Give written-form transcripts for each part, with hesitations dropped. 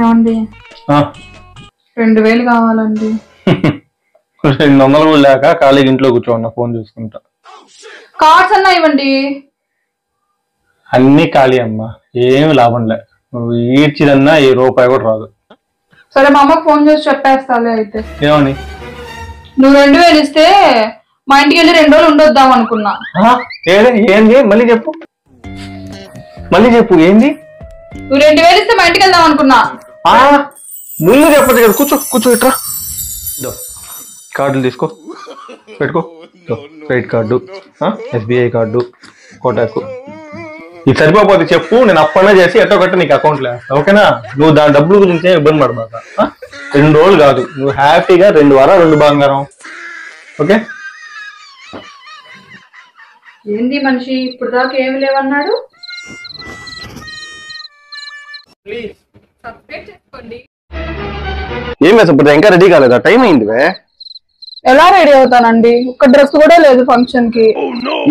ఏమండి 2000 కావాలండి. 200 కూడా లేక ఖాళీగా ఇంట్లో కూర్చోన్నా ఫోన్ చూసుకుంటా. కార్డ్స్ అన్నా ఇవ్వండి. అన్ని ఖాళీ అమ్మా, ఏమి లాభం లే. నువ్వు ఈడ్చిదన్నా ఏ రూపాయి కూడా రాదు. సరే మా అమ్మకు ఫోన్ చేసి చెప్పేస్తాలే అయితే. ఏమని? నువ్వు 2000 ఇస్తే మా ఇంటికి వెళ్ళి 2 రోజులు ఉండొద్దాం అనుకున్నా. ఏంది? మళ్ళీ చెప్పు ఏంది? నువ్వు 2000 ఇస్తే మా ఇంటికి వెళ్దాం అనుకున్నా. ముందు చెప్పదు కదా. కూర్చో ఇట్రా. కార్డులు తీసుకో, పెట్టుకో. Credit card, SBI card, Kotak. ఇది సరిపోతే చెప్పు, నేను అప్పన్నా చేసి ఎట్టో కట్ట నీకు అకౌంట్లో వేస్తా. ఓకేనా? నువ్వు దాని డబ్బుల గురించి ఇబ్బంది పడబాక. 2 రోజులు కాదు, నువ్వు హ్యాపీగా 2 వారాలు 2 బంగారం. ఓకే? ఏంది మనిషి ఇప్పుడు దాకా ఏమి లేవన్నాడు. ప్లీజ్ సబ్స్క్రైబ్ చేసుకోండి. ఏం ఇప్పుడు ఇంకా రెడీ కాలేదా? టైం అయింది. ఎలా రెడీ అవుతానండి? ఒక్క డ్రెస్ కూడా లేదు ఫంక్షన్ కి.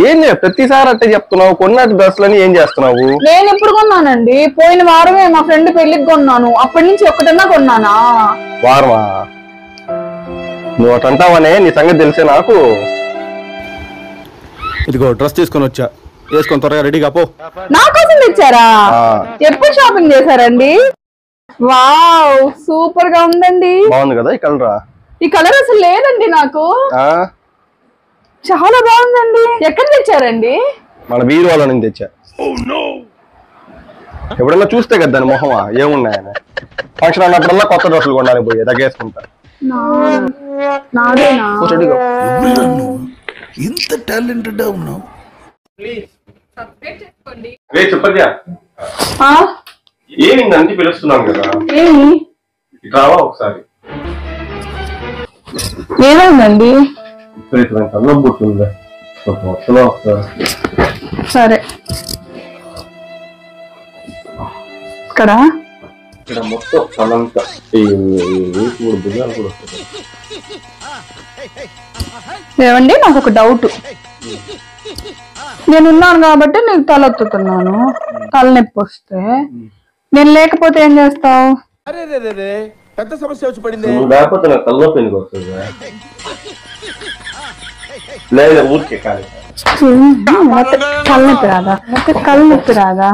ఏం ప్రతిసారి అట్టే చెప్తున్నావు. కొన్నట్టు డ్రెస్సులని ఏం చేస్తున్నావు? నేను ఎప్పుడు కొన్నానండి? పోయిన వారమే మా ఫ్రెండ్ పెళ్లికి కొన్నాను. అప్పటి నుంచి ఒక్కటన్నా కొన్నానా? వారమా? నువ్వు అటు అంటావనే, నీ సంగతి తెలిసే నాకు. ఇదిగో డ్రెస్ తీసుకొని వచ్చా, వేసుకొని త్వరగా రెడీగా పో. నా కోసం తెచ్చారా? ఎప్పుడు షాపింగ్ చేశారండి? వావ్, సూపర్ గా ఉందండి. బాగుంది కదా ఈ కలర్? ఈ కలర్ అసలు లేదండి నాకు. చాలా బాగుందండి. ఎక్కడ తెచ్చారండి? మన బీరువాలో నుంచి తెచ్చా. ఎప్పుడన్నా చూస్తే కదా దాని మొహమా ఏమున్నాయని. ఫంక్షన్ అన్నప్పుడల్లా కొత్త డ్రెస్సులు కొనడానికి పోయే తగ్గేసుకుంటా. ఇంత టాలెంటెడ్ ఉన్నావు. ఏమిందంటే పిలుస్తున్నాను కదా, రావా ఒకసారి. ఏమైందండి? సరే, ఇక్కడ మొత్తం తలంతా ఏమండి, నాకు ఒక డౌట్. నేనున్నాను కాబట్టి నీకు తలెత్తుతున్నాను. తలనొప్పి వస్తే నేను లేకపోతే ఏం చేస్తావు? పెద్ద సమస్య వచ్చి పడింది. లేకపోతే నాకు తలనొప్పి ఎందుకు వస్తుంది? లేదు ఊరికే కాదు. తలనొప్పి రాదా? తలనొప్పి రాదా?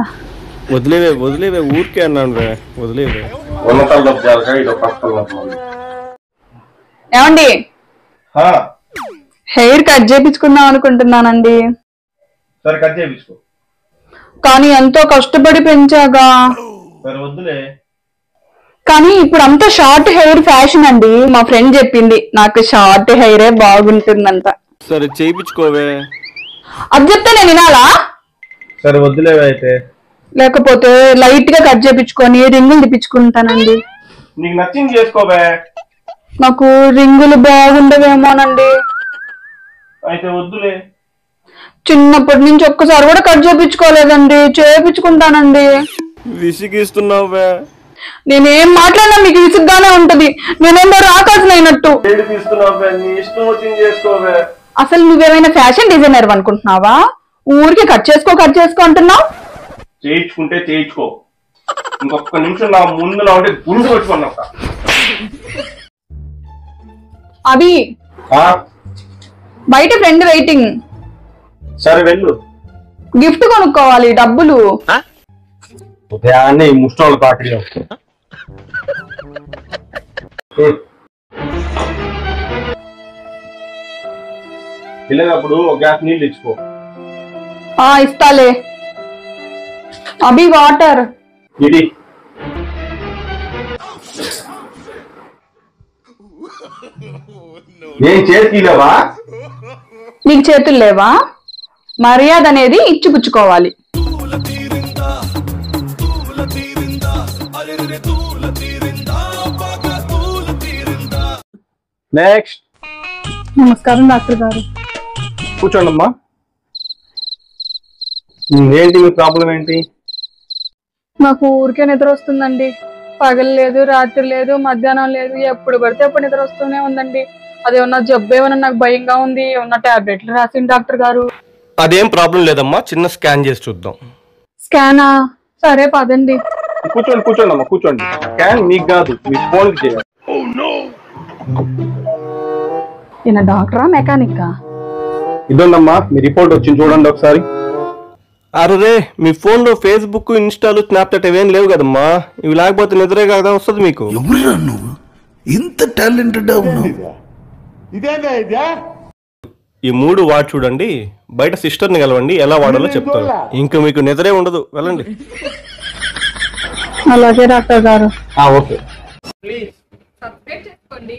వదిలేవే ఊరికే అన్నాను రా, వదిలేవే. ఏమండి, హెయిర్ కట్ చేయించుకుందాం అనుకుంటున్నానండి. సరే కట్ చేయించుకో. కానీ ఎంతో కష్టపడి పెంచాగా. సరే వద్దులే. కానీ ఇప్పుడు అంతా షార్ట్ హెయిర్ ఫ్యాషన్ అండి. మా ఫ్రెండ్ చెప్పింది నాకు షార్ట్ హెయిరే బాగుంటుందంట. సరే చేయించుకోవే. అది చెప్తే నేను వినాలా? సరే వద్దులేవే అయితే. లేకపోతే లైట్ గా కట్ చేయించుకొని రింగులు తిప్పించుకుంటానండి. నీకు నచ్చింది చేసుకోవే. నాకు రింగులు బాగుండవేమోనండి. అయితే వద్దులే. చిన్నప్పటి నుంచి ఒక్కసారి కూడా కట్ చేయించుకోలేదండి. చేయించుకుంటానండి. విసిగిస్తున్నావే. నేనేం మాట్లాడినా మీకు విసుగ్గానే ఉంటది. నేనేందో రాకాసిన అయినట్టు. అసలు నువ్వేమైనా ఫ్యాషన్ డిజైనర్ అనుకుంటున్నావా? ఊరికి కట్ చేసుకో అంటున్నావు. చేయించుకుంటే చేయించుకో. ఇంకొక నిమిషం నా ముందులో ఉంటే గుండు పెట్టుకున్నా. అవి బయట ఫ్రెండ్ వెయిటింగ్. సరే వెళ్ళు. గిఫ్ట్ కొనుక్కోవాలి, డబ్బులు. ఉదయాన్నే ముష్టోళ్ళ పార్టీ పిల్లనప్పుడు ఒక గ్లాస్ నీళ్ళు ఇచ్చుకో. ఇస్తాలే. అభి వాటర్. ఇది నేను చేతిలేవా? నీకు చేతులు లేవా? మర్యాద అనేది ఇచ్చిపుచ్చుకోవాలి. నెక్స్ట్. నమస్కారం డాక్టర్ గారు. కూర్చోండి అమ్మా. ఏంటి మీ ప్రాబ్లం ఏంటి? నాకు ఊరికే నిద్ర వస్తుందండి. పగలు లేదు, రాత్రి లేదు, మధ్యాహ్నం లేదు. ఎప్పుడు పడితే అప్పుడు నిద్ర వస్తూనే ఉందండి. అదేమన్నా జబ్బు ఏమన్నా నాకు భయంగా ఉంది. ఏమన్నా టాబ్లెట్లు రాసింది డాక్టర్ గారు. అదేం ప్రాబ్లం లేదమ్మా, చిన్న స్కాన్ చేసి చూద్దాం. స్కానా? సరే పదండి. కూర్చోండి కూర్చోండి అమ్మా కూర్చోండి. స్కాన్ మీకు కాదు మీ ఫోన్ కి చేయాలి. ఈయన డాక్టరా మెకానికా? ఇదోందమ్మా మీ రిపోర్ట్ వచ్చింది చూడండి ఒకసారి. అరే మీ ఫోన్ లో ఫేస్బుక్ ఇన్స్టాలు స్నాప్చాట్ ఇవేం లేవు కదమ్మా. ఇవి లేకపోతే నిద్రే కదా వస్తుంది మీకు. ఎవరురా నువ్వు ఇంత టాలెంటెడ్ ఉన్నావు? ఈ 3 వాడి చూడండి, బయట సిస్టర్ని కలవండి, ఎలా వాడాలో చెప్తారు. ఇంకా మీకు నిద్రే ఉండదు, వెళ్ళండి. అలాగే డాక్టర్ గారు. ఓకే. ప్లీజ్ సబ్స్క్రైబ్ చేసుకోండి.